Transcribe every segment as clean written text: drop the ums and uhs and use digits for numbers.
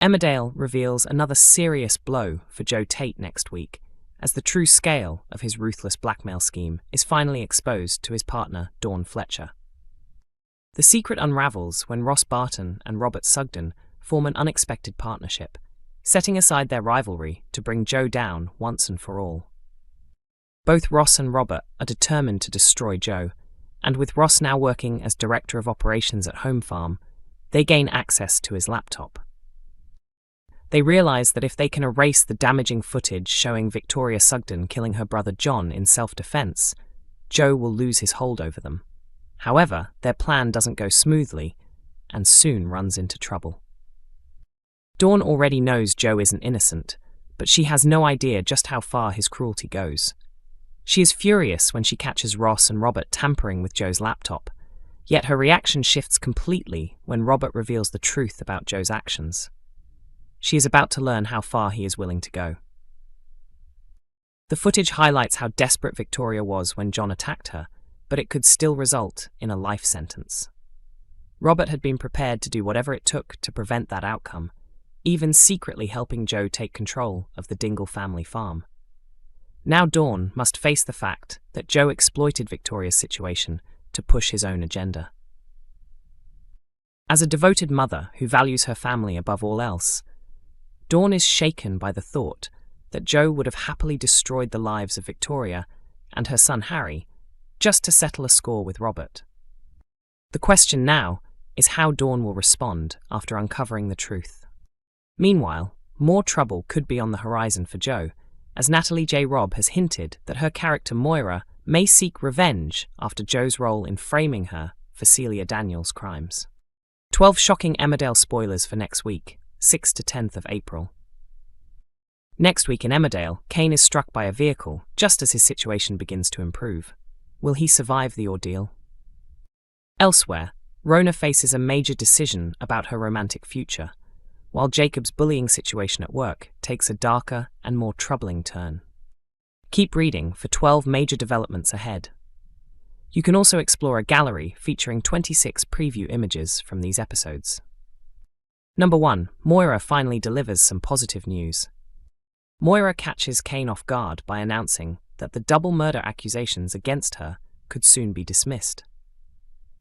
Emmerdale reveals another serious blow for Tate next week, as the true scale of his ruthless blackmail scheme is finally exposed to his partner, Dawn Fletcher. The secret unravels when Barton and Robert Sugden form an unexpected partnership, setting aside their rivalry to bring Joe down once and for all. Both Ross and Robert are determined to destroy Joe, and with Ross now working as director of operations at Home Farm, they gain access to his laptop. They realize that if they can erase the damaging footage showing Victoria Sugden killing her brother John in self-defense, Joe will lose his hold over them. However, their plan doesn't go smoothly, and soon runs into trouble. Dawn already knows Joe isn't innocent, but she has no idea just how far his cruelty goes. She is furious when she catches Ross and Robert tampering with Joe's laptop, yet her reaction shifts completely when Robert reveals the truth about Joe's actions. She is about to learn how far he is willing to go. The footage highlights how desperate Victoria was when John attacked her, but it could still result in a life sentence. Robert had been prepared to do whatever it took to prevent that outcome, even secretly helping Joe take control of the Dingle family farm. Now Dawn must face the fact that Joe exploited Victoria's situation to push his own agenda. As a devoted mother who values her family above all else, Dawn is shaken by the thought that Joe would have happily destroyed the lives of Victoria and her son Harry just to settle a score with Robert. The question now is how Dawn will respond after uncovering the truth. Meanwhile, more trouble could be on the horizon for Joe, as Natalie J. Robb has hinted that her character Moira may seek revenge after Joe's role in framing her for Celia Daniels' crimes. 12 shocking Emmerdale spoilers for next week, 6th to 10th of April. Next week in Emmerdale, Cain is struck by a vehicle just as his situation begins to improve. Will he survive the ordeal? Elsewhere, Rhona faces a major decision about her romantic future, while Jacob's bullying situation at work takes a darker and more troubling turn. Keep reading for 12 major developments ahead. You can also explore a gallery featuring 26 preview images from these episodes. Number 1. Moira finally delivers some positive news. Moira catches Cain off guard by announcing that the double murder accusations against her could soon be dismissed.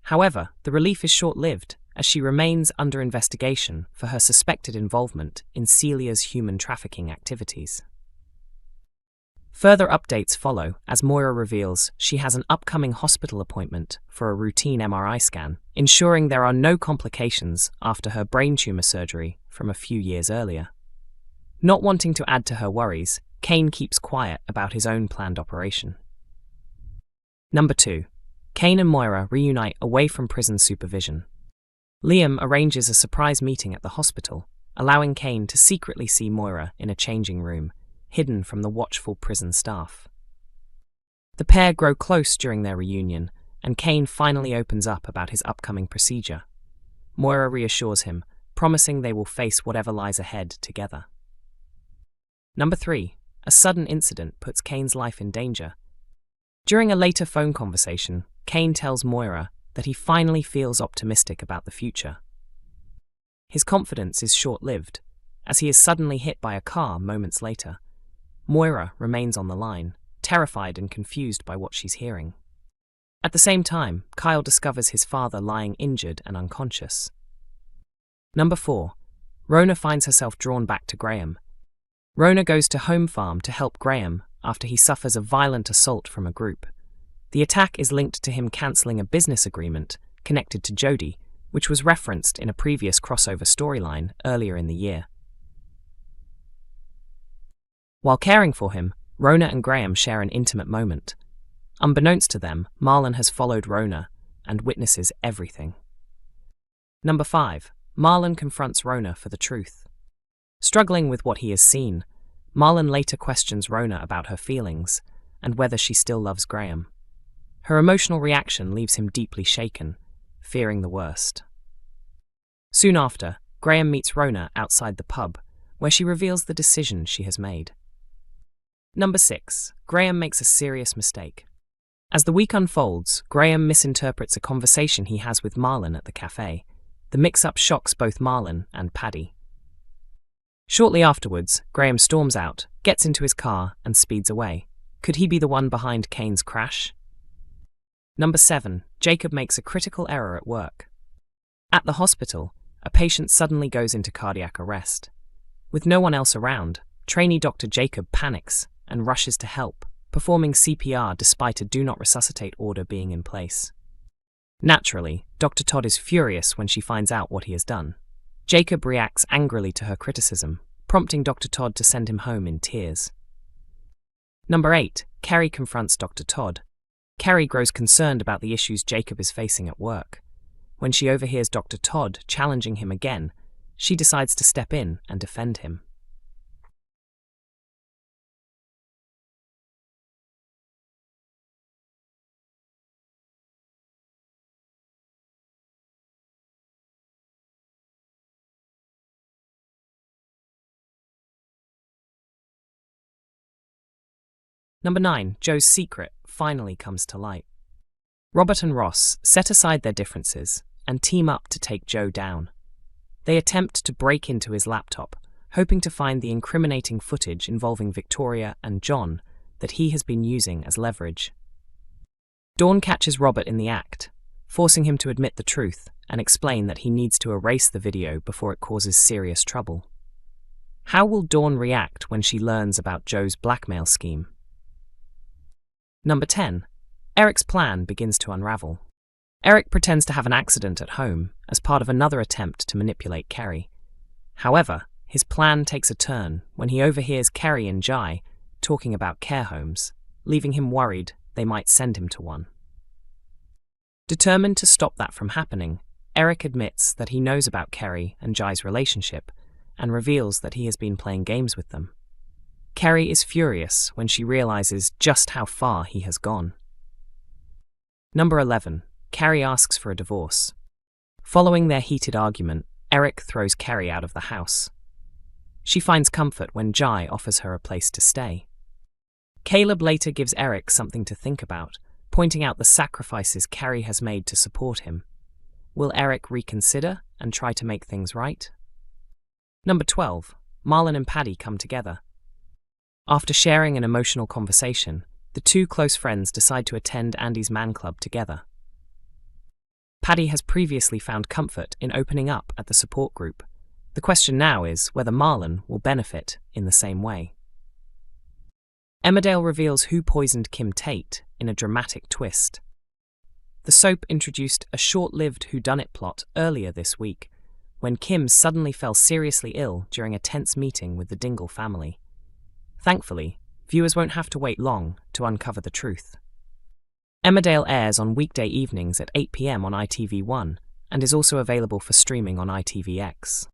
However, the relief is short-lived, as she remains under investigation for her suspected involvement in Celia's human trafficking activities. Further updates follow as Moira reveals she has an upcoming hospital appointment for a routine MRI scan, ensuring there are no complications after her brain tumor surgery from a few years earlier. Not wanting to add to her worries, Cain keeps quiet about his own planned operation. Number 2. Cain and Moira reunite away from prison supervision. Liam arranges a surprise meeting at the hospital, allowing Cain to secretly see Moira in a changing room, hidden from the watchful prison staff. The pair grow close during their reunion, and Cain finally opens up about his upcoming procedure. Moira reassures him, promising they will face whatever lies ahead together. Number 3. A sudden incident puts Cain's life in danger. During a later phone conversation, Cain tells Moira that he finally feels optimistic about the future. His confidence is short-lived, as he is suddenly hit by a car moments later. Moira remains on the line, terrified and confused by what she's hearing. At the same time, Kyle discovers his father lying injured and unconscious. Number 4. Rhona finds herself drawn back to Graham. Rhona goes to Home Farm to help Graham after he suffers a violent assault from a group. The attack is linked to him cancelling a business agreement connected to Jodie, which was referenced in a previous crossover storyline earlier in the year. While caring for him, Rhona and Graham share an intimate moment. Unbeknownst to them, Marlon has followed Rhona and witnesses everything. Number 5. Marlon confronts Rhona for the truth. Struggling with what he has seen, Marlon later questions Rhona about her feelings and whether she still loves Graham. Her emotional reaction leaves him deeply shaken, fearing the worst. Soon after, Graham meets Rhona outside the pub, where she reveals the decision she has made. Number 6. Graham makes a serious mistake. As the week unfolds, Graham misinterprets a conversation he has with Marlon at the cafe. The mix-up shocks both Marlon and Paddy. Shortly afterwards, Graham storms out, gets into his car, and speeds away. Could he be the one behind Cain's crash? Number 7. Jacob makes a critical error at work. At the hospital, a patient suddenly goes into cardiac arrest. With no one else around, trainee Dr. Jacob panics and rushes to help, performing CPR despite a do not resuscitate order being in place. Naturally, Dr. Todd is furious when she finds out what he has done. Jacob reacts angrily to her criticism, prompting Dr. Todd to send him home in tears. Number 8. Kerry confronts Dr. Todd. Kerry grows concerned about the issues Jacob is facing at work. When she overhears Dr. Todd challenging him again, she decides to step in and defend him. Number 9. Joe's secret finally comes to light. Robert and Ross set aside their differences and team up to take Joe down. They attempt to break into his laptop, hoping to find the incriminating footage involving Victoria and John that he has been using as leverage. Dawn catches Robert in the act, forcing him to admit the truth and explain that he needs to erase the video before it causes serious trouble. How will Dawn react when she learns about Joe's blackmail scheme? Number 10. Eric's plan begins to unravel. Eric pretends to have an accident at home as part of another attempt to manipulate Kerry. However, his plan takes a turn when he overhears Kerry and Jai talking about care homes, leaving him worried they might send him to one. Determined to stop that from happening, Eric admits that he knows about Kerry and Jai's relationship and reveals that he has been playing games with them. Kerry is furious when she realizes just how far he has gone. Number 11. Kerry asks for a divorce. Following their heated argument, Eric throws Kerry out of the house. She finds comfort when Jai offers her a place to stay. Caleb later gives Eric something to think about, pointing out the sacrifices Kerry has made to support him. Will Eric reconsider and try to make things right? Number 12. Marlon and Paddy come together. After sharing an emotional conversation, the two close friends decide to attend Andy's man club together. Paddy has previously found comfort in opening up at the support group. The question now is whether Marlon will benefit in the same way. Emmerdale reveals who poisoned Kim Tate in a dramatic twist. The soap introduced a short-lived whodunit plot earlier this week, when Kim suddenly fell seriously ill during a tense meeting with the Dingle family. Thankfully, viewers won't have to wait long to uncover the truth. Emmerdale airs on weekday evenings at 8 p.m. on ITV1 and is also available for streaming on ITVX.